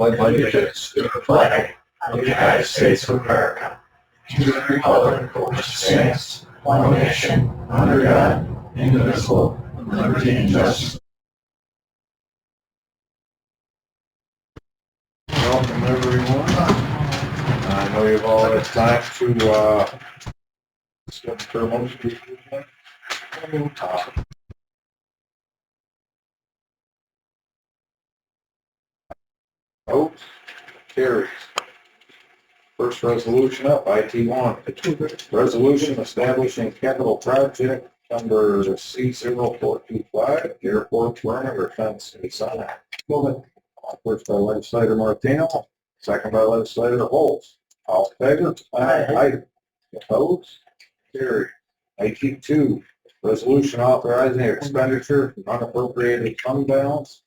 pledge allegiance to the flag of the United States of America, to the republic for which it stands, one nation, under God, indivisible, with liberty and justice. Welcome, everyone. I know you've all had time to discuss for most people. Votes carries. First resolution up, IT1. Resolution establishing capital project number C0425, airport perimeter fence design. First by legislator Martino, second by legislator Holtz. All in favor? Aye. Opposed? Carried. IT2, resolution authorizing expenditure from unappropriated fund balance.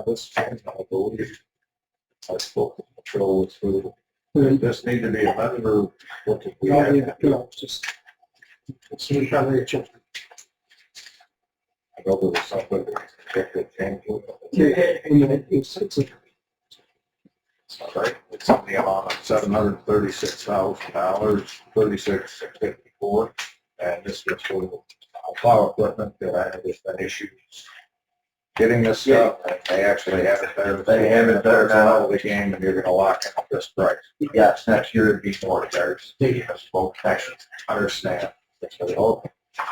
This, I believe, I spoke to control through. This need to be amended or what did we have? Just see probably a check. I know there was something that changed. It's All right, it's on the amount of $736,000, 36,654, and this was for plow equipment that I have just been issued. Getting this stuff, and they actually have it there. They have it there now. The game, and you're gonna lock in this price. Yes, next year it'd be more theirs. Yes, both actually understand.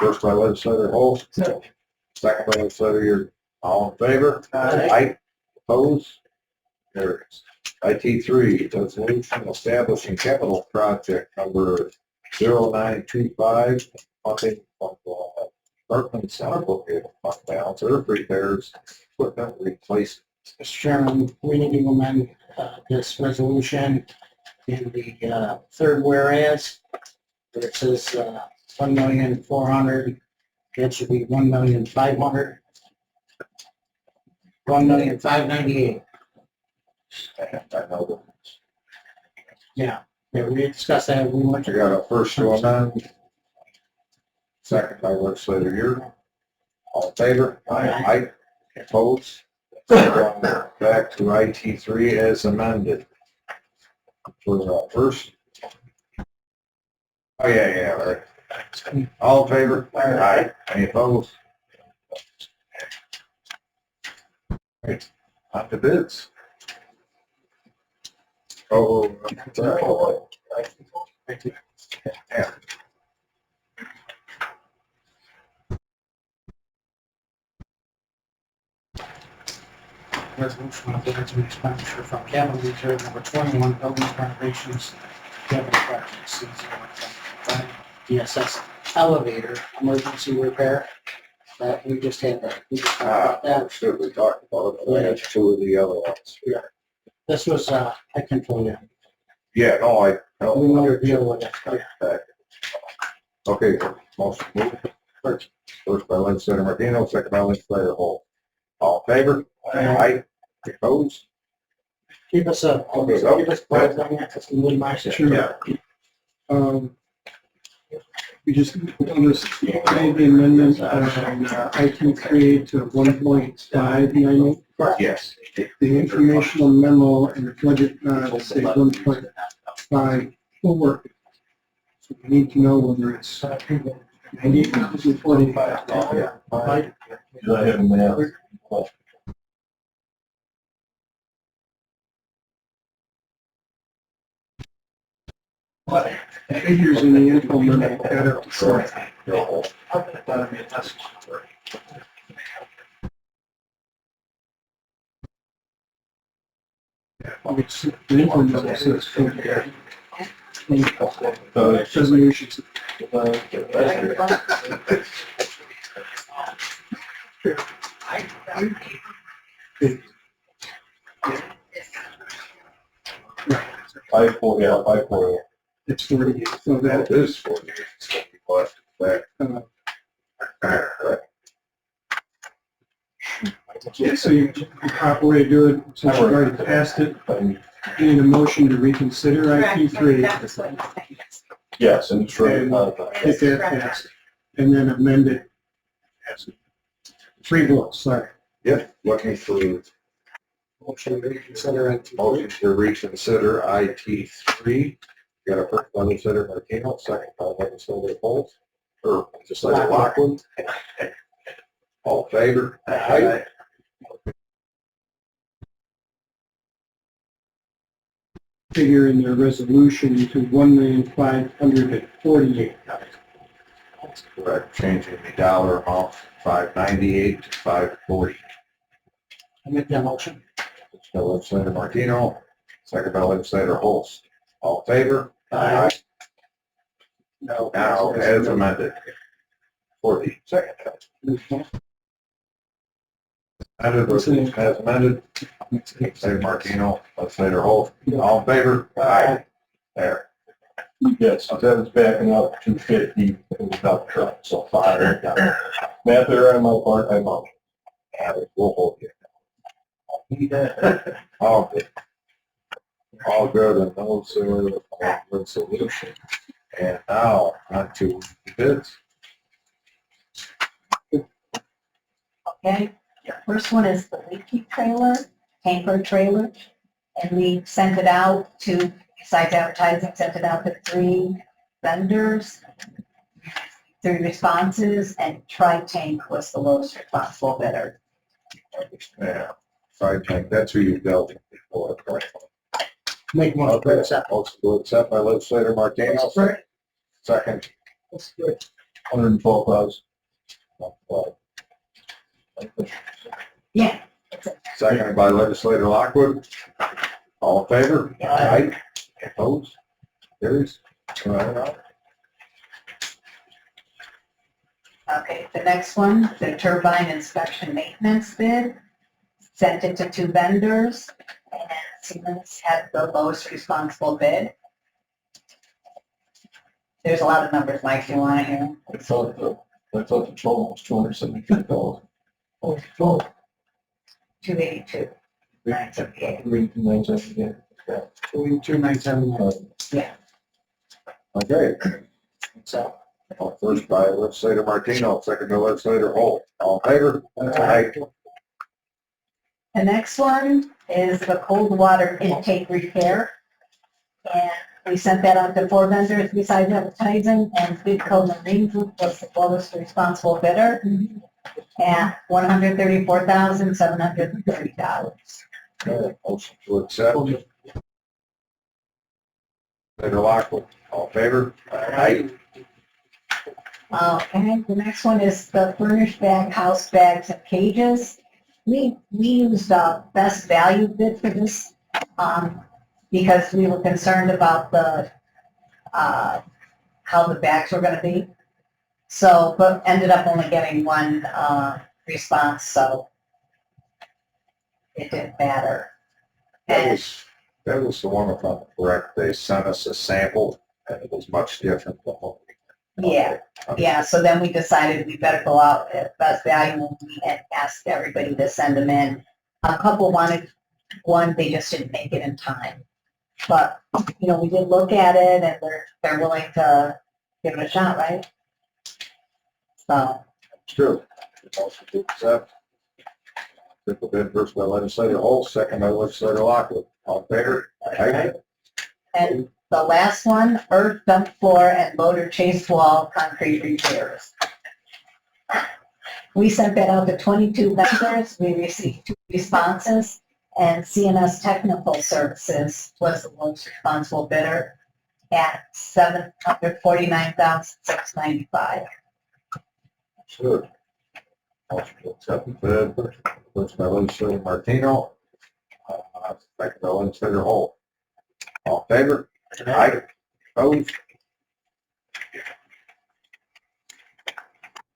First by legislator Holtz, second by legislator Yurden. All in favor? Aye. Opposed? Carries. IT3, resolution establishing capital project number 0925, funding from Parkland Center located fund balance, earth repairs, equipment replacement. Mr. Chairman, we need to amend this resolution in the third whereas, where it says 1,400,000, it should be 1,500,000, 1,598,000. I know that. Yeah, we discussed that. We went I to got a first to amend, second by legislator Yurden. All in favor? Aye. Opposed? Back to IT3 as amended. For first. Oh, yeah, all right. All in favor? Aye. Any opposed? Right, on to bids. Oh, yeah. resolution of the expenditure from capital reserve number 21, buildings renovations, capital project C05, DSS elevator, emergency repair. That we just had that. We just talked about that. Should we talk about it? That's two of the other ones. This was, I can tell you, Yeah, no, I. we know to deal with it. Okay, motion moved. First by legislator Martino, second by legislator Hall. All in favor? Aye. Opposed? Keep us up. Okay. Keep us quiet on that. That's a little nice. Yeah. We just made the amendment on IT3 to 1.590. Yes. The informational memo and the budget say 1.54. So we need to know whether it's 98,045. Yeah. Right. I haven't been out. Figures in the info memo add up to something. It's the info memo says resolutions. Five four, yeah, 540. It's 48. So That that is 48. So we left back. yeah, so you proper way to do it, since you already passed it, you need a motion to reconsider IT3. Yes, and it's really not. Get that passed, and then amend it. Three votes, sorry. Yep, looking for Motion to reconsider IT. Motion to reconsider IT3. Got a first by legislator Martino, second by legislator Holt, or legislator Lockwood. All in favor? Aye. Figure in their resolution to $1,548,000. That's correct, changing the dollar amount from 598 to 540. I make that motion. By legislator Martino, second by legislator Holst. All in favor? Aye. Now, as amended. For the second time. Resolution as amended. Legislator Martino, legislator Holt. All in favor? Aye. There. Yes, Devin's backing up 250 without truck, so 5. Matt, there on my part, I'm on. We'll hold you. All good. All good, and those are the resolution. And now, on to bids. Okay, the first one is the leaky trailer, tanker trailer, and we sent it out to, besides advertising, sent it out to 3 vendors, 3 responses, and Tri-Tank was the lowest responsible bidder. Yeah, sorry, Tank, that's who you dealt with before, correct? Make one to accept. Motion to accept by legislator Martino, second. 112,000. Yeah. Seconded by legislator Lockwood. All in favor? Aye. Opposed? Carries. Okay, the next one, the turbine inspection maintenance bid, sent it to 2 vendors, and Siemens had the lowest responsible bid. There's a lot of numbers, Mike, if you want to hear. I thought the total was 272,000. Oh, 282. 978. 297. Okay. So, First by legislator Martino, second by legislator Holt. All in favor? Aye. The next one is the cold water intake repair. And we sent that out to 4 vendors besides advertising, and Bidco Marine Group was the lowest responsible bidder at $134,730. Okay, motion to accept. Legislator Lockwood. All in favor? Aye. And the next one is the furnished bag, house bags, and cages. We used best value bid for this, because we were concerned about the, how the bags were gonna be. So, but ended up only getting 1, response, so it didn't matter. And, That was the one, if I'm correct, they sent us a sample, and it was much different than what we. yeah, so then we decided we better go out at best value, and we had asked everybody to send them in. A couple wanted one, they just didn't make it in time. But, we did look at it, and they're willing to give it a shot, right? So, It's true. Motion to accept. Took the bid first by legislator Holt, second by legislator Lockwood. All in favor? Aye. and the last one, earth dump floor and loader chase wall concrete repairs. We sent that out to 22 vendors, we received 2 responses, and CNS Technical Services was the most responsible bidder at $749,695. Sure. Motion to accept the bid first by legislator Martino, second by legislator Holt. All in favor? Aye. Opposed?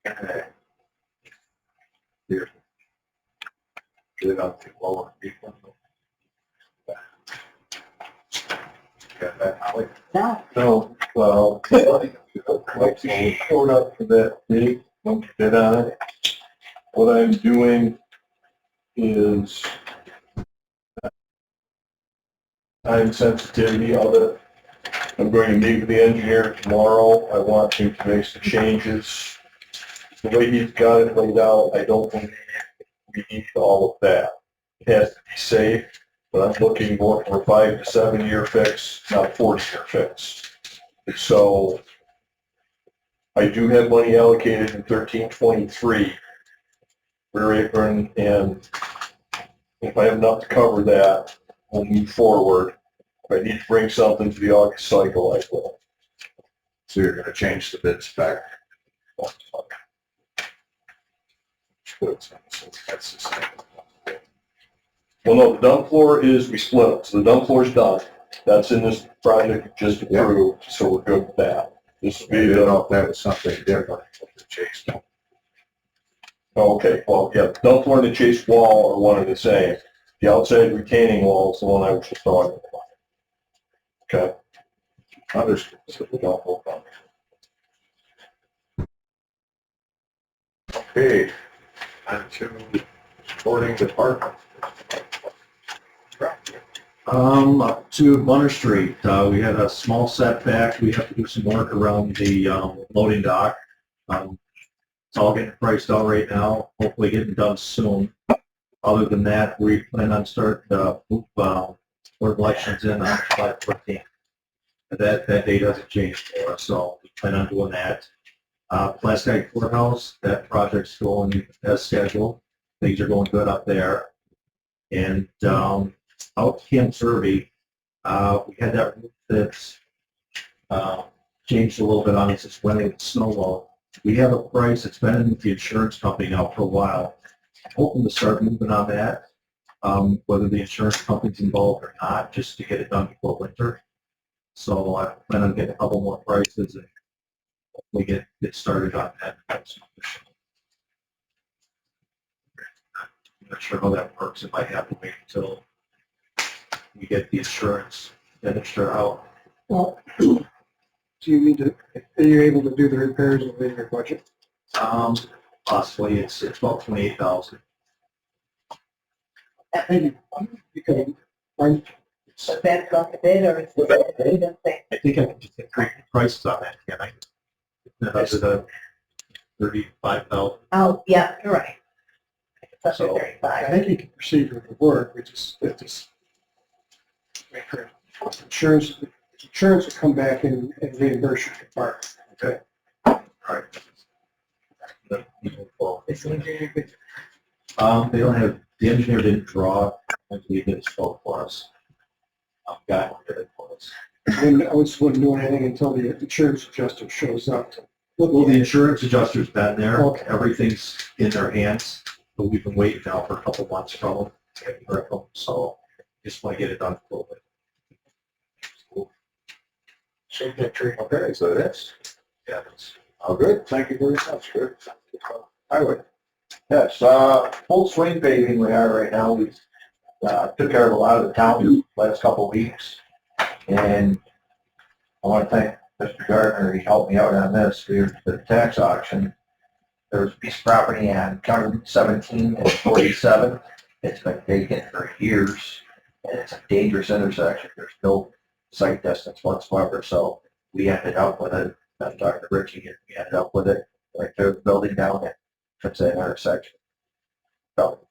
Okay. Here. Get up to lower. Got that, Holly? No, So, like, so we showed up for that bid, don't bid on it. What I'm doing is time sensitivity of it. I'm going to meet with the engineer tomorrow. I want him to make some changes. The way he's got it laid out, I don't think we need all of that. has to be safe, but I'm looking more for a 5 to 7 year fix, not a 40-year fix. So I do have money allocated in 1323 rear apron, and if I have enough to cover that, we'll move forward. If I need to bring something to the August cycle, I will. So you're gonna change the bid spec. Good, so that's the same. Well, no, the dump floor is, we split it, so the dump floor is done. That's in this project we just approved, so we're good with that. This will I be, didn't know if that was something different with the Chase. okay, well, yeah, the dump floor and the chase wall are one and the same. The outside retaining wall is the one I was just talking about. Okay, Understood. so the dump floor. Okay, on to supporting department. Up to Bunner Street, we had a small setback. We have to do some work around the, loading dock. It's all getting priced out right now, hopefully getting done soon. Other than that, we plan on starting to move, board of elections in on July 14th. That day doesn't change for us, so we plan on doing that. Plastic Courthouse, that project's going as scheduled. Things are going good up there. And, out Camp Survey, we had that roof that's changed a little bit on us. It's when it's snow low. We have a price. It's been in the insurance company now for a while. I'm hoping to start moving on that, whether the insurance company's involved or not, just to get it done before winter. So I plan on getting a couple more prices and we get started on that. I'm not sure how that works, if I have to wait until we get the insurance finished or out. Well, do you need to, are you able to do the repairs within your budget? Possibly, it's about 28,000. Maybe you can find, So that's got the bid, or is it, you don't think? I think I can just get three prices on that, can I? That's the 35,000. Oh, yeah, you're right. It's under So, I 35. think you can proceed with the work, we just, if this, wait for insurance will come back and reimburse your department. Okay. All right. They don't have, the engineer didn't draw, I believe it's spoke for us. Guy did it for us. And I just wouldn't do anything until the insurance adjuster shows up. Well, the insurance adjuster's been there, Okay. everything's in their hands, but we've been waiting now for a couple of months from them, so just want to get it done a little bit. Shake that tree. Okay, so that's Yeah, it's- all good. Thank you very much. Good. Highway. Yes, full swing paving we are right now. We took care of a lot of the town last couple of weeks. And I want to thank Mr. Gardner, he helped me out on this. We were at the tax auction. There was a piece of property on County Route 17 and 47. It's been vacant for years, and it's a dangerous intersection. There's no sight distance whatsoever, so we ended up with it. I talked to Richie, and we ended up with it. Right there, the building down there. Fix that intersection. So,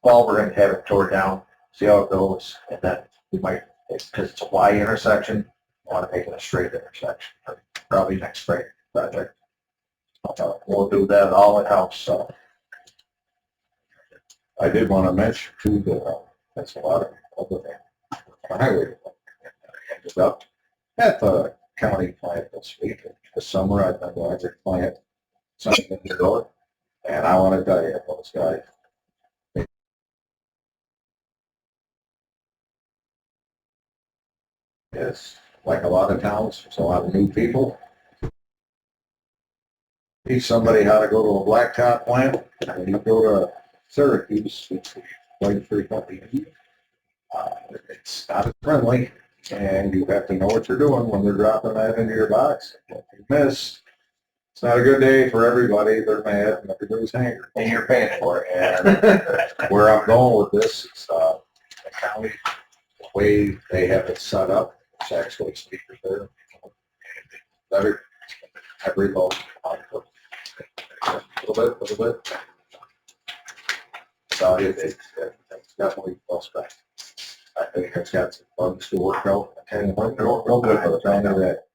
well, we're gonna have it tore down, see how it goes, and then we might, because it's a Y intersection, want to make it a straight intersection, probably next spring project. We'll do that all in-house, so. I did want to mention too that that's a lot of the highway. Ended up at the county plant this week. This summer I've been going to plant something in the door. And I want to tell you, those guys, it's like a lot of towns, there's a lot of new people. Teach somebody how to go to a blacktop plant, and you go to Syracuse, it's quite frequently. It's not as friendly, and you have to know what you're doing when they're dropping that into your box. If you miss, it's not a good day for everybody. They're mad and everybody's angry. And you're paying for it. And where I'm going with this is, the county, the way they have it set up, it's actually speakers there. Every vote. A little bit. So it's definitely well spent. I think it's got some bugs to work out, and it went real good by the time of that.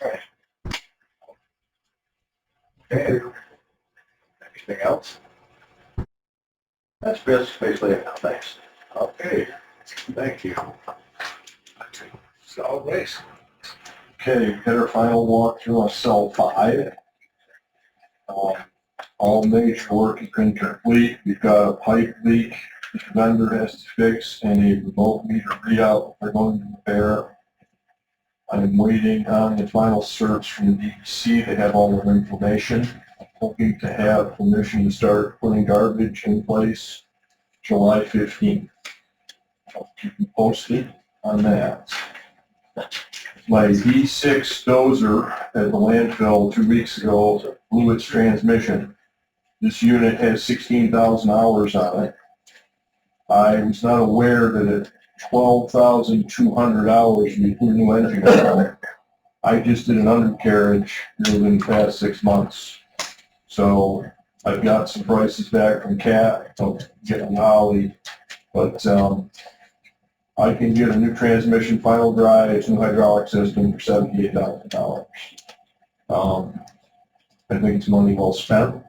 Okay. Okay. Anything else? That's basically it, thanks. Okay, thank you. Solid waste. Okay, we did our final walkthrough on cell 5. All major work has been complete. We've got a pipe leak the vendor has to fix and a remote meter readout we're going to repair. I'm waiting on the final search from the DEC. They have all their information. I'm hoping to have permission to start putting garbage in place July 15th. I'll keep you posted on that. My V6 dozer at the landfill 2 weeks ago blew its transmission. This unit has 16,000 hours on it. I was not aware that at 12,200 hours you put a new engine on it. I just did an undercarriage within the past 6 months. So I've got some prices back from Cat, I'm getting Holly, but I can get a new transmission, final drive, new hydraulic system for $78,000. I think it's money well spent.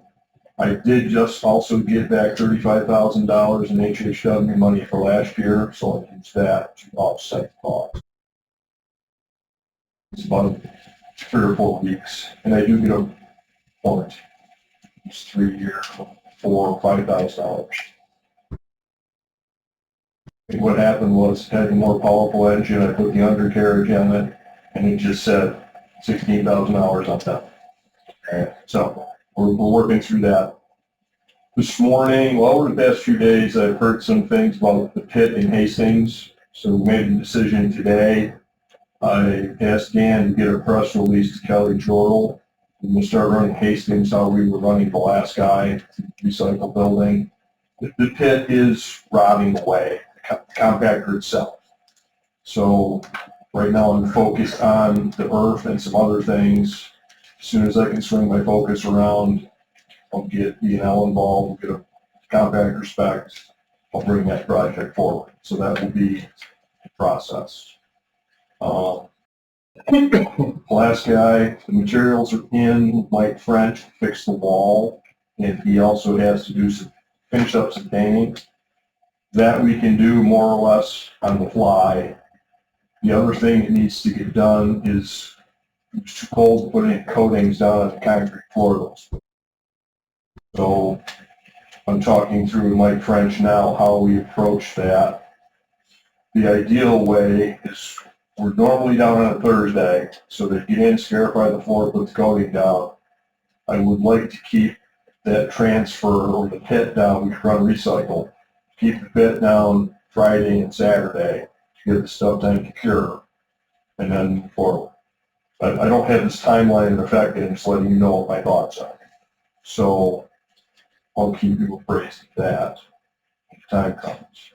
I did just also get back $35,000 in HHW money for last year, so I used that to offset the cost. It's about 3 or 4 weeks, and I do get a warranty. It's 3 years, $4,000 or $5,000. What happened was, it had a more powerful engine, I put the undercarriage on it, and it just said 16,000 hours on that. So, we're working through that. This morning, well, over the past few days, I've heard some things about the pit in Hastings, so we made a decision today. I asked Dan to get a press release to Kelly Jorrell. We're going to start running Hastings how we were running the last guy, recycle building. The pit is rotting away, the compactor itself. So right now I'm focused on the earth and some other things. As soon as I can swing my focus around, I'll get E&L involved, we'll get a compactor spec, I'll bring that project forward. So that will be the process. Last guy, the materials are in. Mike French fixed the wall, and he also has to do some finish up some painting. That we can do more or less on the fly. The other thing that needs to get done is it's too cold to put any coatings down on the concrete floors. So I'm talking through Mike French now how we approach that. The ideal way is we're normally down on a Thursday, so that you didn't scarify the floor, put the coating down. I would like to keep that transfer or the pit down, we can run recycle. Keep the pit down Friday and Saturday to get the stuff done to cure, and then move forward. But I don't have this timeline in effect, and I'm just letting you know what my thoughts are. So I'll keep you appraised of that when the time comes.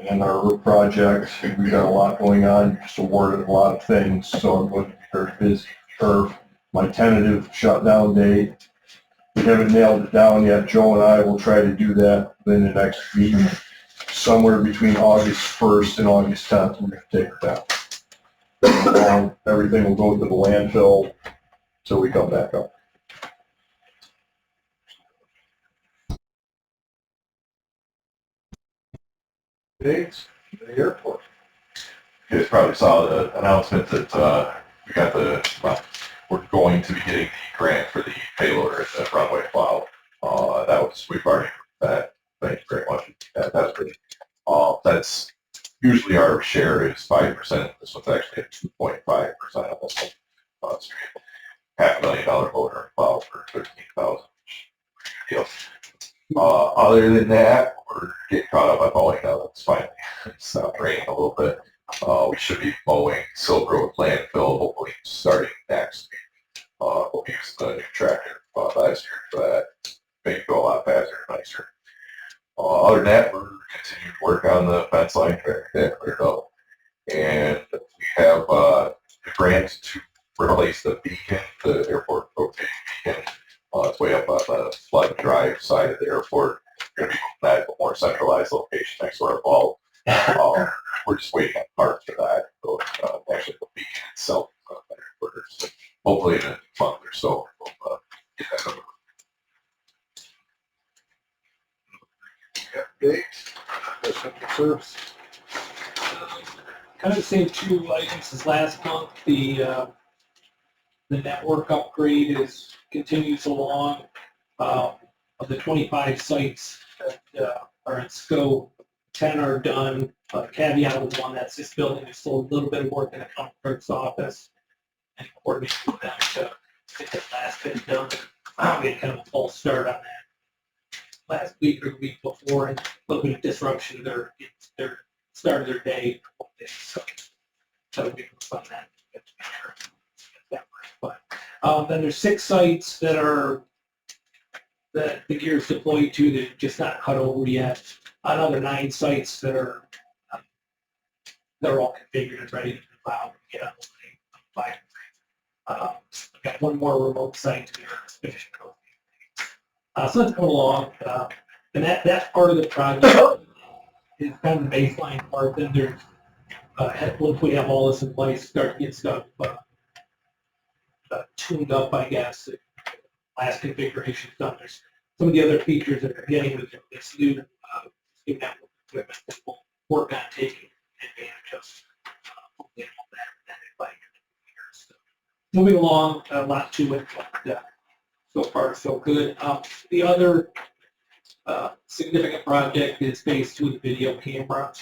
And our roof project, we've got a lot going on, just awarded a lot of things, so I'm going to be very busy. Turf, my tentative shutdown date, we haven't nailed it down yet. Joe and I will try to do that within the next week, somewhere between August 1st and August 10th, we're going to take it down. Everything will go to the landfill until we come back up. Dates, the airport. You guys probably saw the announcement that we got we're going to be getting the grant for the payloader at the runway plow. We've already heard that. Thank you very much. That's pretty. That's usually our share is 5%. This one's actually at 2.5% of this one. $500,000 loader plow for $13,000. Deal. Other than that, we're getting caught up on mowing now. That's finally stopped raining a little bit. We should be mowing Silk Road landfill hopefully starting next week. We'll use the new tractor last year for that. Make it go a lot faster and nicer. Other than that, we're continuing to work on the fence line track that cleared up. And we have the grant to replace the beacon, the airport rotating beacon. It's way up on the side of the airport. We're going to be at a more centralized location next to our vault. We're just waiting on parts for that. So, actually, the beacon itself, headquarters. Hopefully in a month or so, we'll get that over. Update, Central Service. Kind of the same two items as last month. The network upgrade continues along. Of the 25 sites that are in scope, 10 are done. Caveat with one, that's this building, there's still a little bit of work in the county clerk's office and coordinating with them to get that last bit done. We had kind of a false start on that last week or the week before, and a little bit of disruption to their start of their day. So we can fund that. But then there's 6 sites that the gear is deployed to that just not cut over yet. Another 9 sites that are they're all configured and ready to allow to get on the line. I've got one more remote site to finish. So that's going along, and that part of the project is kind of the baseline part. Then there's once we have all this in place, start to get stuff tuned up, I guess. Last configuration done. There's some of the other features that are getting with this new network equipment that we'll work on taking advantage of. So, moving along, a lot to it, but so far so good. The other significant project is phase 2 of the video camera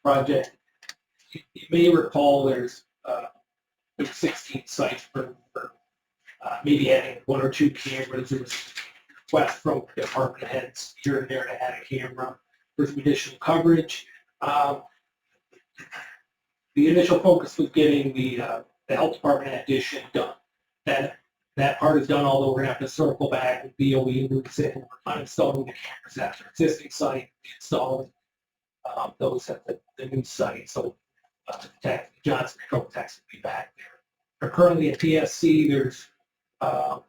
project. You may recall there's 16 sites for maybe adding 1 or 2 cameras. There was a request from department heads here and there to add a camera for some additional coverage. The initial focus was getting the health department addition done. That part is done, although we're going to have to circle back with BOE and Lucas and we're uninstalling the cameras at their existing site, installing those at the new site. So Johnson Control Techs will be back there. Currently at PSC, there's a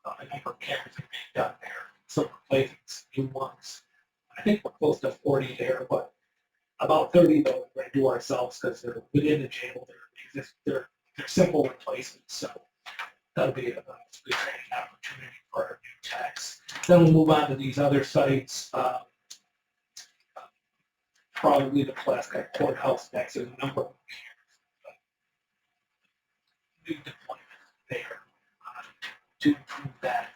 number of cameras that are being done there. Some replacements, new ones. I think we're close to 40 there, but about 30 though we're going to do ourselves because they're within the jail. They're simple replacements, so that'll be a good training opportunity for our new techs. Then we'll move on to these other sites. Probably the Pulaski Courthouse next. There's a number of new deployment there to improve that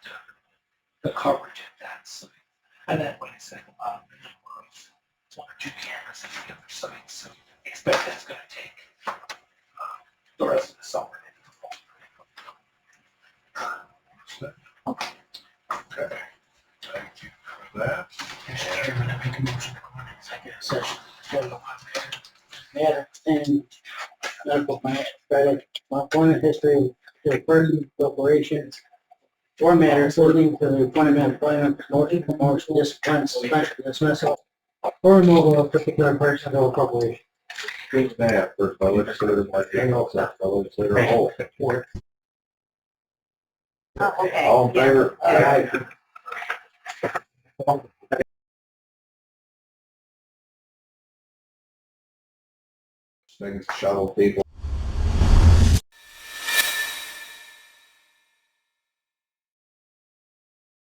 the coverage of that site. And then, like I said, a number of 1 or 2 cameras at the other sites. So expect that's going to take the rest of the summer. Okay, thank you for that. Mr. Chairman, I make a motion to go into executive session. Matter and medical credit, employment history, to person, corporations, or matters leading to the appointment, employment, promotion, discipline, suspension, dismissal, or removal of particular person or corporation. Good that, first by legislator Martino, second by legislator Hall. Oh, okay. All in favor? Yeah. Aye. Things shuttle people